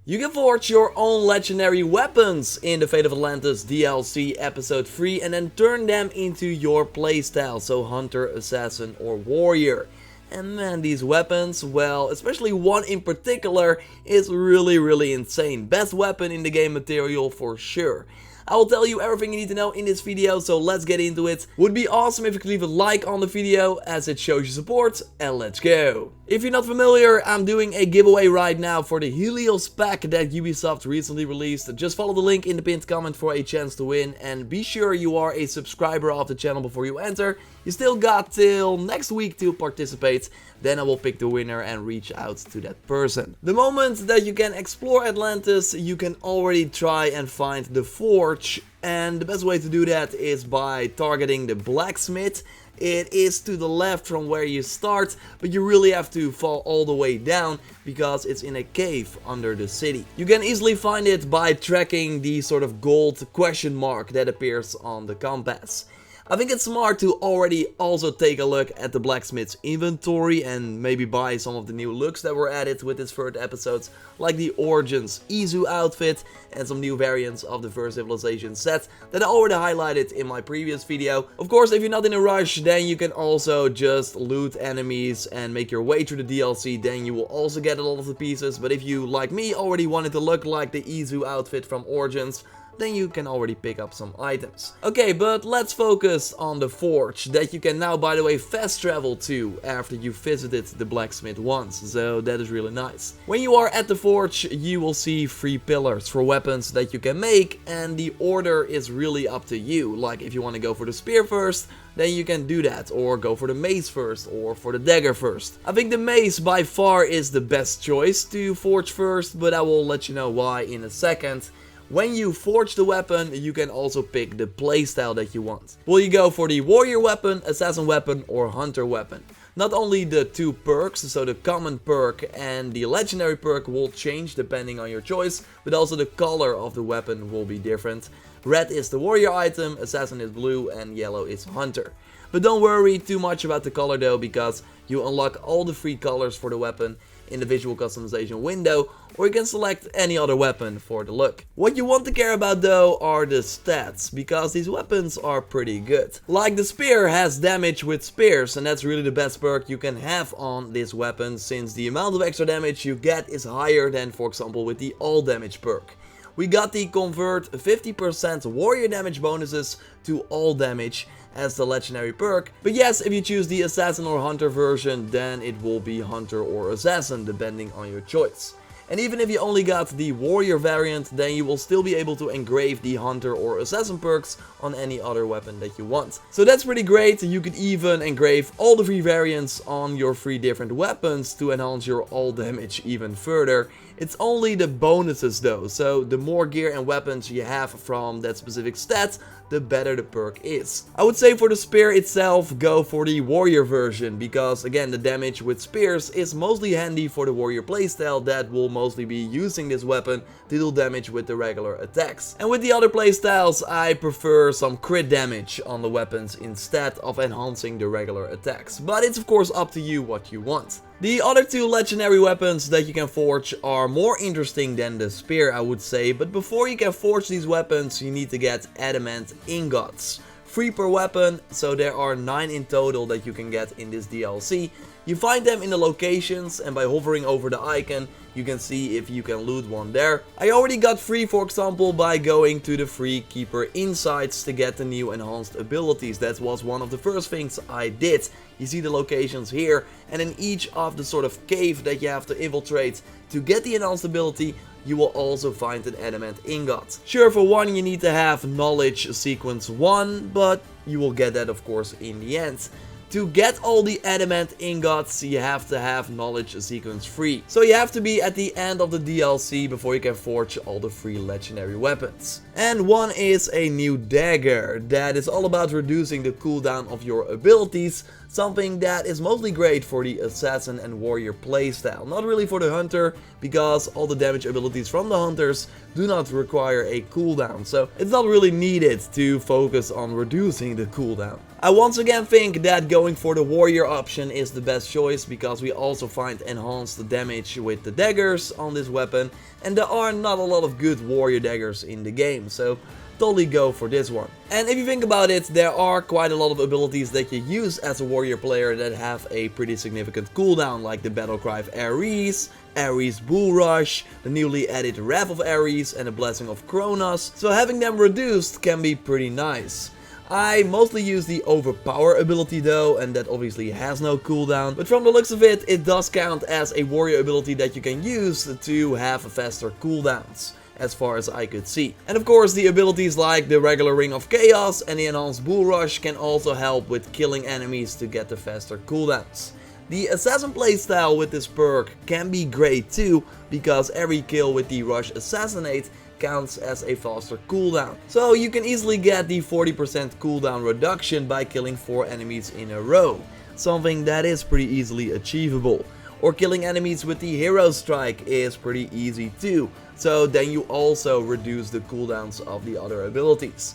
You can forge your own legendary weapons in the Fate of Atlantis DLC Episode 3 and then turn them into your playstyle, so Hunter, Assassin or Warrior. And man, these weapons, well, especially one in particular, is really insane. Best weapon in the game material for sure. I will tell you everything you need to know in this video, so let's get into it. Would be awesome if you could leave a like on the video, as it shows your support, and let's go. If you're not familiar, I'm doing a giveaway right now for the Helios pack that Ubisoft recently released. Just follow the link in the pinned comment for a chance to win, and be sure you are a subscriber of the channel before you enter. You still got till next week to participate, then I will pick the winner and reach out to that person. The moment that you can explore Atlantis, you can already try and find the forge, and the best way to do that is by targeting the blacksmith. It is to the left from where you start, but you really have to fall all the way down because it's in a cave under the city. You can easily find it by tracking the sort of gold question mark that appears on the compass. I think it's smart to already also take a look at the blacksmith's inventory and maybe buy some of the new looks that were added with its first episodes, like the Origins Izu outfit and some new variants of the First Civilization set that I already highlighted in my previous video. Of course, if you're not in a rush, then you can also just loot enemies and make your way through the DLC, then you will also get a lot of the pieces. But if you, like me, already wanted to look like the Izu outfit from Origins, then you can already pick up some items. Okay, but let's focus on the forge that you can now, by the way, fast travel to after you visited the blacksmith once, so that is really nice. When you are at the forge, you will see 3 pillars for weapons that you can make, and the order is really up to you. Like if you want to go for the spear first, then you can do that, or go for the mace first, or for the dagger first. I think the mace by far is the best choice to forge first, but I will let you know why in a second. When you forge the weapon, you can also pick the playstyle that you want. Will you go for the warrior weapon, assassin weapon or hunter weapon? Not only the 2 perks, so the common perk and the legendary perk will change depending on your choice, but also the color of the weapon will be different. Red is the warrior item, assassin is blue and yellow is hunter. But don't worry too much about the color though, because you unlock all the 3 colors for the weapon in the visual customization window, or you can select any other weapon for the look. What you want to care about though are the stats, because these weapons are pretty good. Like the spear has damage with spears, and that's really the best perk you can have on this weapon, since the amount of extra damage you get is higher than, for example, with the all damage perk. We got the convert 50% warrior damage bonuses to all damage as the legendary perk. But yes, if you choose the assassin or hunter version, then it will be hunter or assassin depending on your choice. And even if you only got the warrior variant, then you will still be able to engrave the hunter or assassin perks on any other weapon that you want. So that's pretty great. You could even engrave all the 3 variants on your 3 different weapons to enhance your all damage even further. It's only the bonuses though, so the more gear and weapons you have from that specific stat, the better the perk is. I would say for the spear itself, go for the warrior version, because again, the damage with spears is mostly handy for the warrior playstyle that will mostly be using this weapon to deal damage with the regular attacks. And with the other playstyles, I prefer some crit damage on the weapons instead of enhancing the regular attacks. But it's of course up to you what you want. The other 2 legendary weapons that you can forge are more interesting than the spear, I would say, but before you can forge these weapons, you need to get adamant ingots. 3 per weapon, so there are 9 in total that you can get in this DLC. You find them in the locations, and by hovering over the icon, you can see if you can loot one there. I already got 3, for example, by going to the free Keeper Insights to get the new enhanced abilities. That was one of the first things I did. You see the locations here, and in each of the sort of cave that you have to infiltrate to get the enhanced ability, you will also find an adamant ingot. Sure, for one you need to have knowledge sequence 1, but you will get that of course in the end. To get all the adamant ingots, you have to have knowledge sequence 3. So you have to be at the end of the DLC before you can forge all the 3 legendary weapons. And one is a new dagger that is all about reducing the cooldown of your abilities, something that is mostly great for the assassin and warrior playstyle. Not really for the hunter, because all the damage abilities from the hunters do not require a cooldown, so it's not really needed to focus on reducing the cooldown. I once again think that going for the warrior option is the best choice, because we also find enhanced damage with the daggers on this weapon, and there are not a lot of good warrior daggers in the game, so totally go for this one. And if you think about it, there are quite a lot of abilities that you use as a warrior player that have a pretty significant cooldown, like the battle cry of Ares, Ares Bull Rush, the newly added Wrath of Ares and the Blessing of Kronos, so having them reduced can be pretty nice. I mostly use the Overpower ability though, and that obviously has no cooldown, but from the looks of it, it does count as a warrior ability that you can use to have faster cooldowns, as far as I could see. And of course, the abilities like the regular Ring of Chaos and the enhanced Bull Rush can also help with killing enemies to get the faster cooldowns. The assassin playstyle with this perk can be great too, because every kill with the Rush Assassinate counts as a faster cooldown. So you can easily get the 40% cooldown reduction by killing 4 enemies in a row, something that is pretty easily achievable. Or killing enemies with the Hero Strike is pretty easy too, so then you also reduce the cooldowns of the other abilities.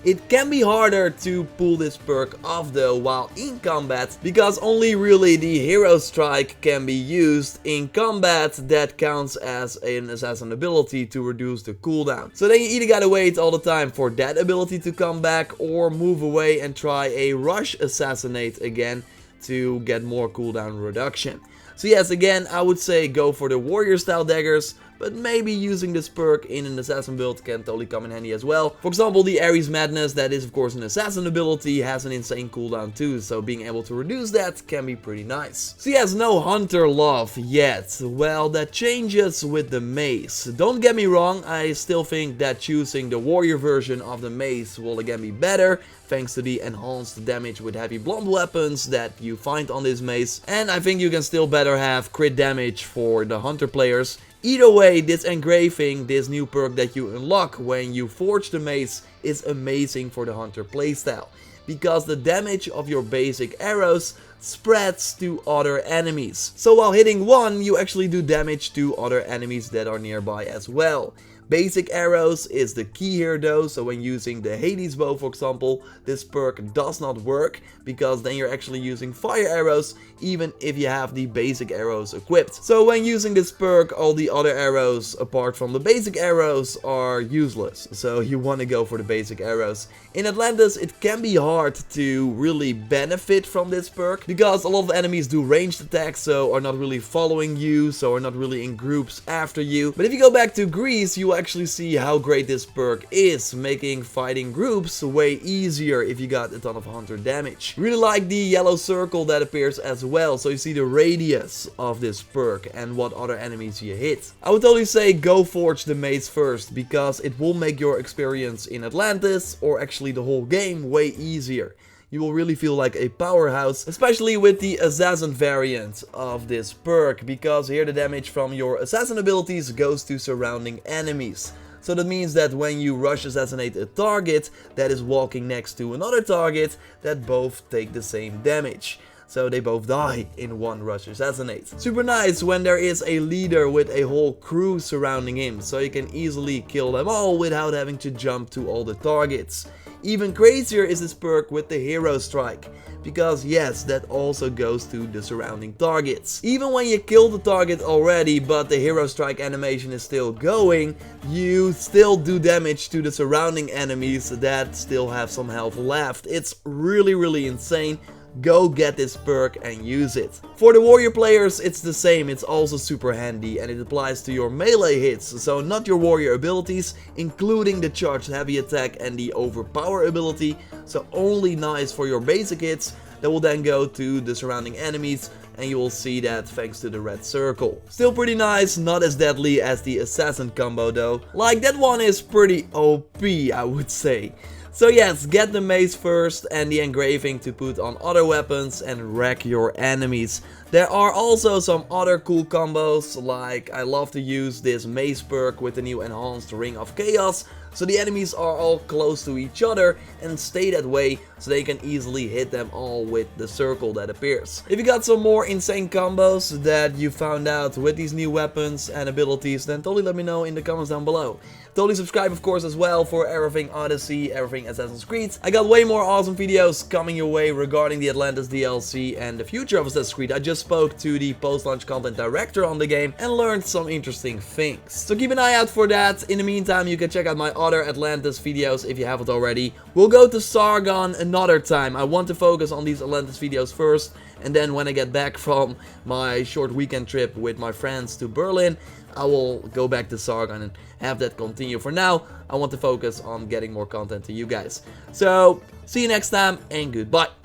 It can be harder to pull this perk off though while in combat, because only really the Hero Strike can be used in combat that counts as an assassin ability to reduce the cooldown. So then you either gotta wait all the time for that ability to come back, or move away and try a Rush Assassinate again to get more cooldown reduction. So yes, again, I would say go for the warrior style daggers, but maybe using this perk in an assassin build can totally come in handy as well. For example, the Ares Madness, that is of course an assassin ability, has an insane cooldown too, so being able to reduce that can be pretty nice. So yes, no hunter love yet. Well, that changes with the mace. Don't get me wrong, I still think that choosing the warrior version of the mace will again be better, thanks to the enhanced damage with heavy blunt weapons that you find on this mace, and I think you can still better have crit damage for the hunter players. Either way, this engraving, this new perk that you unlock when you forge the mace, is amazing for the hunter playstyle, because the damage of your basic arrows spreads to other enemies. So while hitting one, you actually do damage to other enemies that are nearby as well. Basic arrows is the key here though, so when using the Hades bow for example, this perk does not work, because then you're actually using fire arrows even if you have the basic arrows equipped. So when using this perk, all the other arrows apart from the basic arrows are useless, so you want to go for the basic arrows. In Atlantis it can be hard to really benefit from this perk, because a lot of enemies do ranged attacks, so are not really following you, so are not really in groups after you. But if you go back to Greece, you actually see how great this perk is, making fighting groups way easier if you got a ton of hunter damage. Really like the yellow circle that appears as well, so you see the radius of this perk and what other enemies you hit. I would totally say go forge the mace first, because it will make your experience in Atlantis, or actually the whole game, way easier. You will really feel like a powerhouse, especially with the assassin variant of this perk, because here the damage from your assassin abilities goes to surrounding enemies. So that means that when you rush assassinate a target that is walking next to another target, that both take the same damage. So they both die in one rush assassinate. Super nice when there is a leader with a whole crew surrounding him, so you can easily kill them all without having to jump to all the targets. Even crazier is this perk with the Hero Strike, because yes, that also goes to the surrounding targets. Even when you kill the target already, but the Hero Strike animation is still going, you still do damage to the surrounding enemies that still have some health left. It's really insane. Go get this perk and use it. For the warrior players it's the same, it's also super handy, and it applies to your melee hits, so not your warrior abilities, including the charged heavy attack and the overpower ability, so only nice for your basic hits that will then go to the surrounding enemies, and you will see that thanks to the red circle. Still pretty nice, not as deadly as the assassin combo though. Like, that one is pretty OP, I would say. So yes, get the mace first and the engraving to put on other weapons and wreck your enemies. There are also some other cool combos, like I love to use this mace perk with the new enhanced Ring of Chaos, so the enemies are all close to each other and stay that way so they can easily hit them all with the circle that appears. If you got some more insane combos that you found out with these new weapons and abilities, then totally let me know in the comments down below. Totally subscribe of course as well for everything Odyssey, everything Assassin's Creed. I got way more awesome videos coming your way regarding the Atlantis DLC and the future of Assassin's Creed. I just spoke to the post-launch content director on the game and learned some interesting things. So keep an eye out for that. In the meantime, you can check out my other Atlantis videos if you haven't already. We'll go to Sargon another time. I want to focus on these Atlantis videos first, and then when I get back from my short weekend trip with my friends to Berlin, I will go back to Sargon and have that continue. For now, I want to focus on getting more content to you guys. So, see you next time and goodbye.